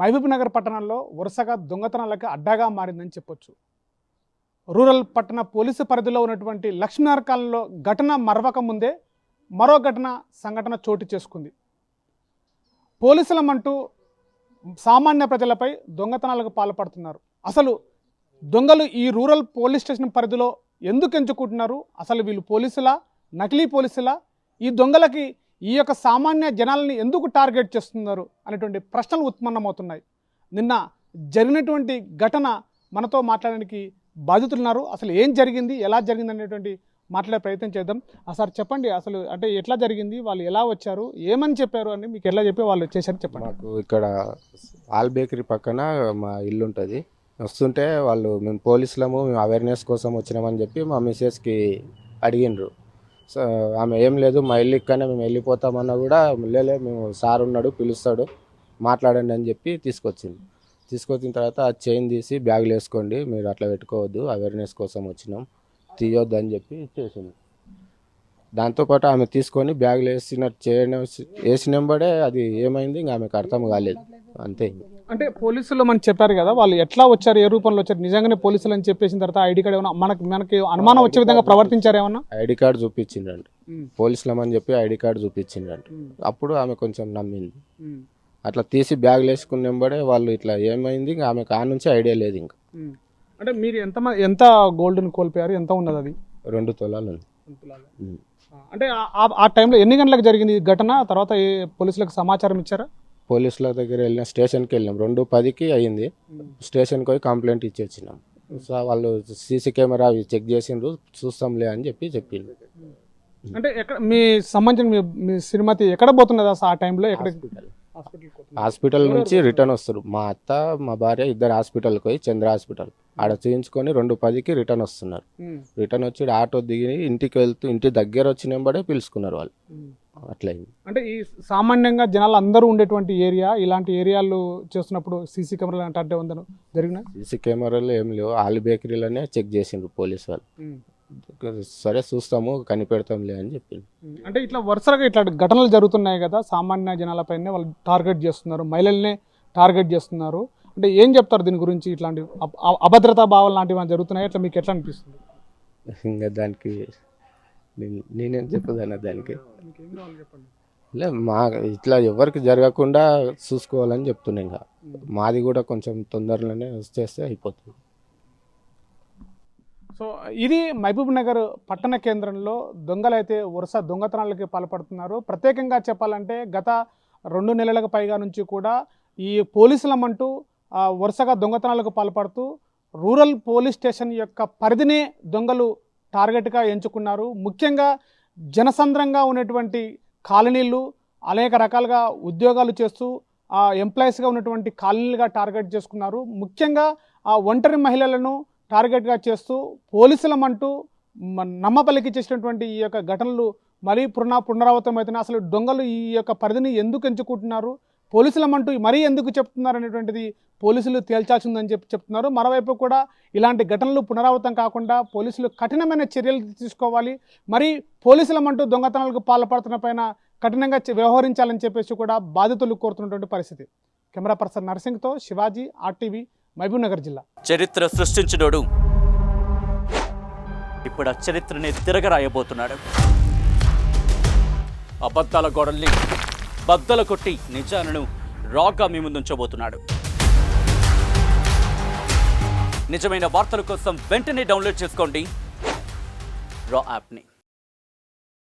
మహబూబ్నగర్ పట్టణంలో వరుసగా దొంగతనాలకు అడ్డాగా మారిందని చెప్పొచ్చు. రూరల్ పట్టణ పోలీసు పరిధిలో ఉన్నటువంటి లక్ష్మీనగర్ కాలనీలో ఘటన మరవక ముందే మరో సంఘటన చోటు చేసుకుంది. పోలీసులమంటూ సామాన్య ప్రజలపై దొంగతనాలకు పాల్పడుతున్నారు. అసలు దొంగలు ఈ రూరల్ పోలీస్ స్టేషన్ పరిధిలో ఎందుకు ఎంచుకుంటున్నారు? అసలు వీళ్ళు పోలీసులా, నకిలీ పోలీసులా? ఈ దొంగలకి ఈ యొక్క సామాన్య జనాలని ఎందుకు టార్గెట్ చేస్తున్నారు అనేటువంటి ప్రశ్నలు ఉత్పన్నమవుతున్నాయి. నిన్న జరిగినటువంటి ఘటన మనతో మాట్లాడడానికి బాధితులున్నారు. అసలు ఏం జరిగింది, ఎలా జరిగింది అనేటువంటి మాట్లాడే ప్రయత్నం చేద్దాం. సార్ చెప్పండి, అసలు అంటే ఎట్లా జరిగింది, వాళ్ళు ఎలా వచ్చారు, ఏమని చెప్పారు అని మీకు ఎట్లా చెప్పి వాళ్ళు చేశారు చెప్పండి. మాకు ఇక్కడ ఆల్ బేకరీ పక్కన మా ఇల్లు ఉంటుంది. వస్తుంటే వాళ్ళు మేము పోలీసులము, మేము అవేర్నెస్ కోసం వచ్చినామని చెప్పి మా మిస్సెస్కి అడిగిండ్రు. సో ఆమె ఏం లేదు మా ఇల్లు ఇక్కడనే మేము వెళ్ళిపోతామన్నా కూడా లేలే మేము సార్ ఉన్నాడు పిలుస్తాడు మాట్లాడండి అని చెప్పి తీసుకొచ్చిన తర్వాత ఆ చైన్ తీసి బ్యాగులు వేసుకోండి, మీరు అట్లా పెట్టుకోవద్దు, అవేర్నెస్ కోసం వచ్చినాం, తీయొద్దు అని చెప్పి చేసింది. దాంతోపాటు ఆమె తీసుకొని బ్యాగులు వేసినంబడే అది ఏమైంది ఇంకా ఆమెకు అర్థం కాలేదు అంతే. అంటే పోలీసులు మనకు చెప్పారు కదా, వాళ్ళు ఎట్లా వచ్చారు, ఏ రూపంలో వచ్చారు, నిజంగానే పోలీసులు అని చెప్పేసిన తర్వాత ఐడి కార్డు ఏమన్నా మనకి అనుమానం వచ్చే విధంగా ప్రవర్తించారు ఏమన్నా? ఐడి కార్డు చూపించిండ్రంట, పోలీసులమని చెప్పి ఐడి కార్డు చూపించిండ్రంట. అప్పుడు ఆమె కొంచెం నమ్మింది. అట్లా తీసి బ్యాగులు వేసుకున్నబడే వాళ్ళు ఇట్లా ఏమైంది ఇంకా ఆమెకు ఆ నుంచి ఐడియా లేదు. ఇంకా అంటే మీరు ఎంత గోల్డ్ని కోల్పోయారు, ఎంత ఉన్నది? అది 2 తులాలు ఉంది. అంటే ఆ టైంలో ఎన్ని గంటలకు జరిగింది ఈ ఘటన? తర్వాత పోలీసులకు సమాచారం ఇచ్చారా? పోలీసుల దగ్గర వెళ్ళిన స్టేషన్కి వెళ్ళినాం, 2:10కి అయ్యింది. స్టేషన్కి పోయి కంప్లైంట్ ఇచ్చి వచ్చినాం. సో వాళ్ళు సీసీ కెమెరా అవి చెక్ చేసిండ్రు, చూస్తాంలే అని చెప్పిండ్రు. అంటే ఎక్కడ మీ సంబంధించిన మీ శ్రీమతి ఎక్కడ పోతున్నది అసలు ఆ టైంలో? హాస్పిటల్ నుంచి రిటర్న్ వస్తారు. మా అత్త మా భార్య ఇద్దరు హాస్పిటల్కి పోయి చంద్ర హాస్పిటల్ ఆడ చూయించుకొని 2:10కి రిటర్న్ వస్తున్నారు. రిటర్న్ వచ్చి ఆటో దిగి ఇంటి దగ్గర వచ్చినబడే పిలుచుకున్నారు వాళ్ళు. అట్లయింది. అంటే ఈ సామాన్యంగా జనాలు అందరూ ఉండేటువంటి ఏరియా, ఇలాంటి ఏరియాలు చేస్తున్నప్పుడు సీసీ కెమెరాలు అంటే ఉందని జరిగిన సీసీ కెమెరాలు ఏం లేవు, ఆల్ బేకరీలోనే చెక్ చేసిండ్రు పోలీసు వాళ్ళు. సరే చూస్తాము కనిపెడతాంలే అని చెప్పింది. అంటే ఇట్లా వరుసగా ఇట్లా ఘటనలు జరుగుతున్నాయి కదా, సామాన్య జనాలపైనే వాళ్ళు టార్గెట్ చేస్తున్నారు, మహిళల్నే టార్గెట్ చేస్తున్నారు. అంటే ఏం చెప్తారు దీని గురించి? ఇట్లాంటి అభద్రతా భావాలు లాంటివి జరుగుతున్నాయి, ఇట్లా మీకు ఎట్లా అనిపిస్తుంది? ఇంకా దానికి నేనేం చెప్పదన్నా దానికి లే, మా ఇట్లా ఎవరికి జరగకుండా చూసుకోవాలని చెప్తున్నా. ఇంకా మాది కూడా కొంచెం తొందరలోనే వచ్చేస్తే అయిపోతుంది. సో ఇది మహబూబ్నగర్ పట్టణ కేంద్రంలో దొంగలైతే వరుస దొంగతనాలకి పాల్పడుతున్నారు. ప్రత్యేకంగా చెప్పాలంటే గత 2 నెలలకు పైగా నుంచి కూడా ఈ పోలీసులమంటూ వరుసగా దొంగతనాలకు పాల్పడుతూ రూరల్ పోలీస్ స్టేషన్ యొక్క పరిధినే దొంగలు టార్గెట్గా ఎంచుకున్నారు. ముఖ్యంగా జనసంద్రంగా ఉన్నటువంటి కాలనీలు, అనేక రకాలుగా ఉద్యోగాలు చేస్తూ ఎంప్లాయీస్గా ఉన్నటువంటి కాలనీలుగా టార్గెట్ చేసుకున్నారు. ముఖ్యంగా ఒంటరి మహిళలను టార్గెట్గా చేస్తూ పోలీసులమంటూ నమ్మపలికి చేసినటువంటి ఈ యొక్క ఘటనలు మరీ పునరావృతం అవుతున్నాయి. అసలు దొంగలు ఈ యొక్క పరిధిని ఎందుకు ఎంచుకుంటున్నారు, పోలీసులమంటూ మరీ ఎందుకు చెప్తున్నారు అనేటువంటిది పోలీసులు తేల్చాల్సిందని చెప్తున్నారు. మరోవైపు కూడా ఇలాంటి ఘటనలు పునరావృతం కాకుండా పోలీసులు కఠినమైన చర్యలు తీసుకోవాలి, మరి పోలీసులమంటూ దొంగతనాలకు పాల్పడుతున్న పైన కఠినంగా వ్యవహరించాలని చెప్పేసి కూడా బాధితులు కోరుతున్నటువంటి పరిస్థితి. కెమెరా పర్సన్ నర్సింగ్తో శివాజీ, RTV, మహబూబ్నగర్ జిల్లా. చరిత్ర సృష్టించినోడు ఇప్పుడు ఆ చరిత్రని తిరగరాయబోతున్నాడు. అబద్ధాల గోడల్ని బద్దలు కొట్టి నిజాలను రాగా మీ ముందుంచబోతున్నాడు. నిజమైన వార్తల కోసం వెంటనే డౌన్లోడ్ చేసుకోండి రా యాప్ని.